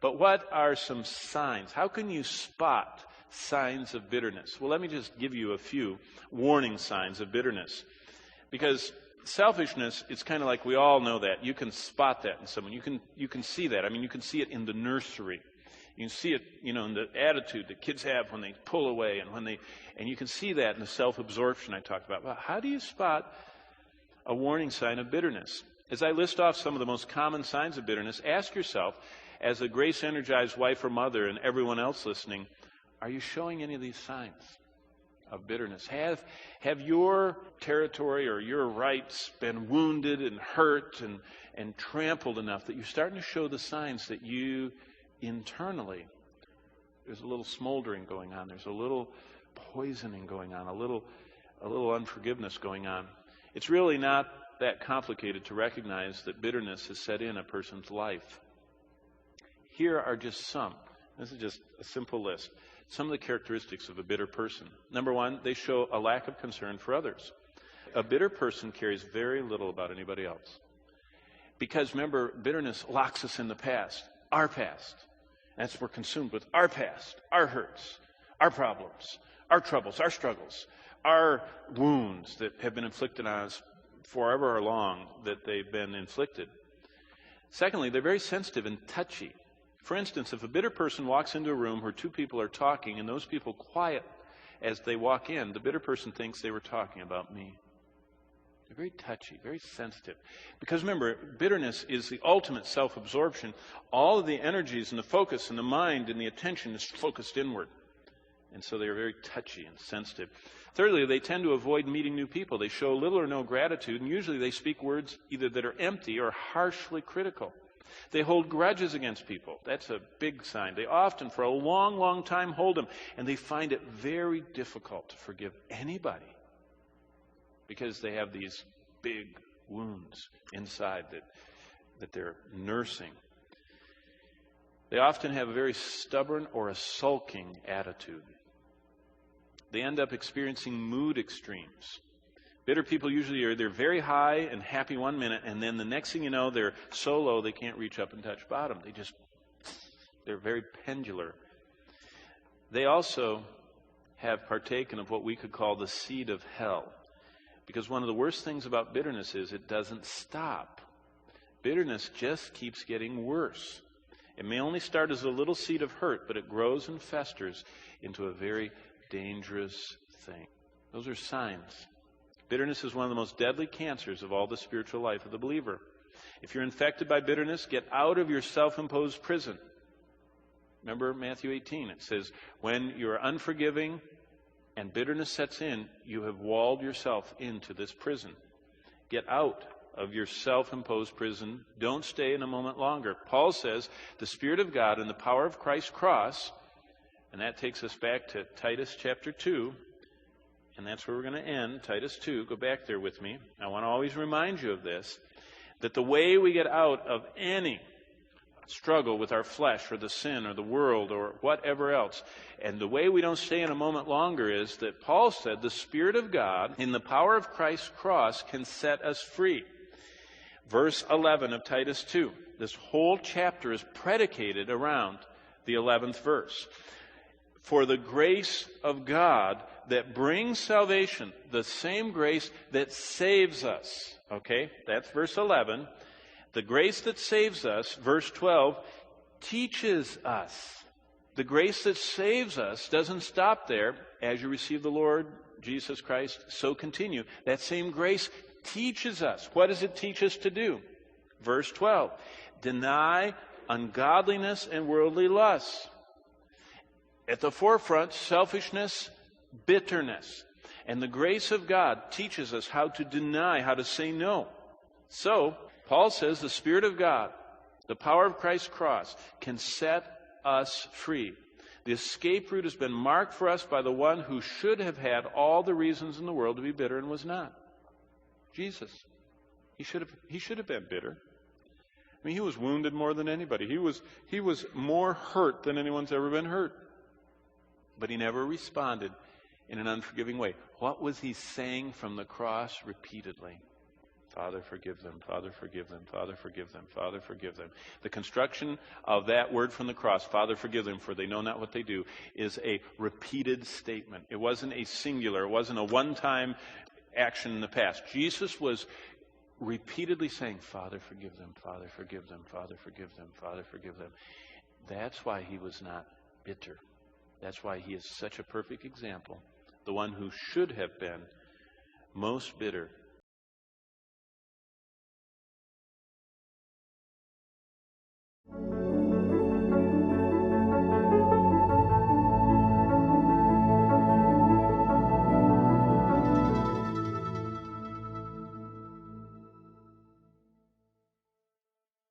But what are some signs? How can you spot signs of bitterness? Well, let me just give you a few warning signs of bitterness. Because selfishness, it's kind of like we all know that. You can spot that in someone. You can see that. I mean, you can see it in the nursery. You can see it, in the attitude that kids have when they pull away and you can see that in the self-absorption I talked about. Well, how do you spot a warning sign of bitterness? As I list off some of the most common signs of bitterness, ask yourself, as a grace-energized wife or mother and everyone else listening, are you showing any of these signs of bitterness? Have your territory or your rights been wounded and hurt and trampled enough that you're starting to show the signs that you internally, there's a little smoldering going on, there's a little poisoning going on, a little unforgiveness going on. It's really not that complicated to recognize that bitterness has set in a person's life. Here are just some. This is just a simple list. Some of the characteristics of a bitter person. Number one, they show a lack of concern for others. A bitter person cares very little about anybody else. Because remember, bitterness locks us in the past, our past. We're consumed with our past, our hurts, our problems, our troubles, our struggles, our wounds that have been inflicted on us forever long that they've been inflicted. Secondly, they're very sensitive and touchy. For instance, if a bitter person walks into a room where two people are talking and those people quiet as they walk in, the bitter person thinks they were talking about me. They're very touchy, very sensitive. Because remember, bitterness is the ultimate self-absorption. All of the energies and the focus and the mind and the attention is focused inward. And so they are very touchy and sensitive. Thirdly, they tend to avoid meeting new people. They show little or no gratitude, and usually they speak words either that are empty or harshly critical. They hold grudges against people. That's a big sign. They often, for a long, long time, hold them, and they find it very difficult to forgive anybody because they have these big wounds inside that they're nursing. They often have a very stubborn or a sulking attitude. They end up experiencing mood extremes. Bitter people usually they're very high and happy one minute, and then the next thing you know, they're so low they can't reach up and touch bottom. They're very pendular. They also have partaken of what we could call the seed of hell. Because one of the worst things about bitterness is it doesn't stop. Bitterness just keeps getting worse. It may only start as a little seed of hurt, but it grows and festers into a very dangerous thing. Those are signs. Bitterness is one of the most deadly cancers of all the spiritual life of the believer. If you're infected by bitterness, get out of your self-imposed prison. Remember Matthew 18, it says, when you're unforgiving and bitterness sets in, you have walled yourself into this prison. Get out of your self-imposed prison. Don't stay in a moment longer. Paul says, the Spirit of God and the power of Christ's cross, and that takes us back to Titus chapter 2, and that's where we're going to end, Titus 2. Go back there with me. I want to always remind you of this, that the way we get out of any struggle with our flesh or the sin or the world or whatever else, and the way we don't stay in a moment longer is that Paul said the Spirit of God in the power of Christ's cross can set us free. Verse 11 of Titus 2. This whole chapter is predicated around the 11th verse. For the grace of God that brings salvation, the same grace that saves us. Okay, that's verse 11. The grace that saves us, verse 12, teaches us. The grace that saves us doesn't stop there. As you receive the Lord Jesus Christ, so continue. That same grace teaches us. What does it teach us to do? Verse 12, deny ungodliness and worldly lusts. At the forefront, selfishness, bitterness. And the grace of God teaches us how to deny, how to say no. So, Paul says the Spirit of God, the power of Christ's cross, can set us free. The escape route has been marked for us by the one who should have had all the reasons in the world to be bitter and was not. Jesus. He should have been bitter. I mean, he was wounded more than anybody. He was more hurt than anyone's ever been hurt. But he never responded in an unforgiving way. What was he saying from the cross repeatedly? Father, forgive them. Father, forgive them. Father, forgive them. Father, forgive them. The construction of that word from the cross, Father, forgive them, for they know not what they do, is a repeated statement. It wasn't a singular. It wasn't a one-time action in the past. Jesus was repeatedly saying, Father, forgive them. Father, forgive them. Father, forgive them. Father, forgive them. That's why he was not bitter. That's why he is such a perfect example. The one who should have been most bitter